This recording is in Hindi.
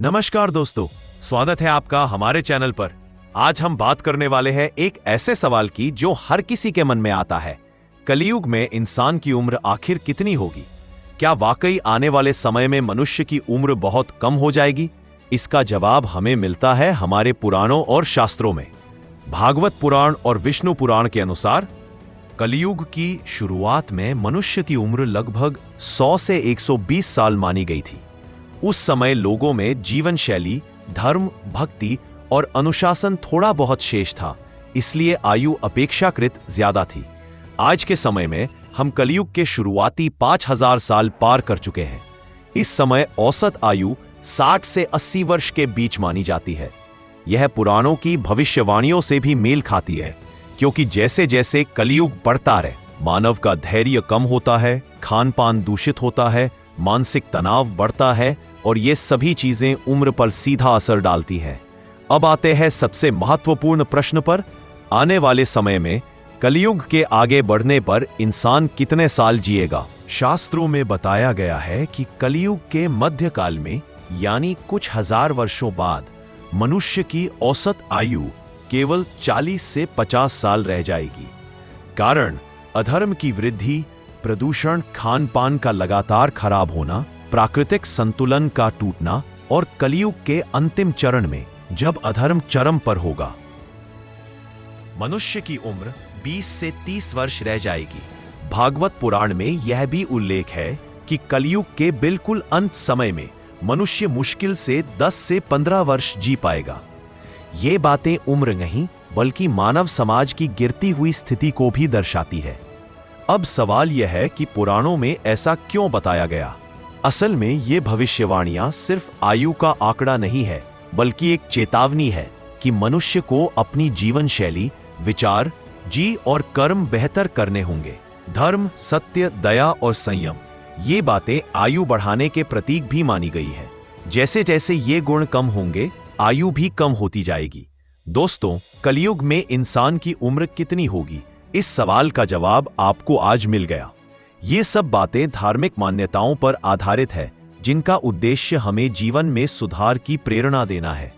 नमस्कार दोस्तों, स्वागत है आपका हमारे चैनल पर। आज हम बात करने वाले हैं एक ऐसे सवाल की जो हर किसी के मन में आता है। कलयुग में इंसान की उम्र आखिर कितनी होगी? क्या वाकई आने वाले समय में मनुष्य की उम्र बहुत कम हो जाएगी? इसका जवाब हमें मिलता है हमारे पुराणों और शास्त्रों में। भागवत पुराण और विष्णु पुराण के अनुसार कलयुग की शुरुआत में मनुष्य की उम्र लगभग 100 से 120 साल मानी गई थी। उस समय लोगों में जीवन शैली, धर्म, भक्ति और अनुशासन थोड़ा बहुत शेष था, इसलिए आयु अपेक्षाकृत ज्यादा थी। आज के समय में हम कलयुग के शुरुआती 5000 साल पार कर चुके हैं। इस समय औसत आयु 60 से 80 वर्ष के बीच मानी जाती है। यह पुराणों की भविष्यवाणियों से भी मेल खाती है, क्योंकि जैसे जैसे कलयुग बढ़ता रहे, मानव का धैर्य कम होता है, खान पान दूषित होता है, मानसिक तनाव बढ़ता है और ये सभी चीजें उम्र पर सीधा असर डालती हैं। अब आते हैं सबसे महत्वपूर्ण प्रश्न पर। आने वाले समय में कलयुग के आगे बढ़ने पर इंसान कितने साल जिएगा? शास्त्रों में बताया गया है कि कलयुग के मध्यकाल में, यानी कुछ हजार वर्षों बाद, मनुष्य की औसत आयु केवल 40 से 50 साल रह जाएगी। कारण अधर्म की वृद्धि, प्रदूषण, खान पान का लगातार खराब होना, प्राकृतिक संतुलन का टूटना और कलयुग के अंतिम चरण में जब अधर्म चरम पर होगा, मनुष्य की उम्र 20 से 30 वर्ष रह जाएगी। भागवत पुराण में यह भी उल्लेख है कि कलयुग के बिल्कुल अंत समय में मनुष्य मुश्किल से 10 से 15 वर्ष जी पाएगा। ये बातें उम्र नहीं बल्कि मानव समाज की गिरती हुई स्थिति को भी दर्शाती है। अब सवाल यह है कि पुराणों में ऐसा क्यों बताया गया? असल में ये भविष्यवाणियां सिर्फ आयु का आंकड़ा नहीं है, बल्कि एक चेतावनी है कि मनुष्य को अपनी जीवन शैली, विचार, जी और कर्म बेहतर करने होंगे। धर्म, सत्य, दया और संयम, ये बातें आयु बढ़ाने के प्रतीक भी मानी गई है। जैसे जैसे ये गुण कम होंगे, आयु भी कम होती जाएगी। दोस्तों, कलयुग में इंसान की उम्र कितनी होगी? इस सवाल का जवाब आपको आज मिल गया। ये सब बातें धार्मिक मान्यताओं पर आधारित है, जिनका उद्देश्य हमें जीवन में सुधार की प्रेरणा देना है।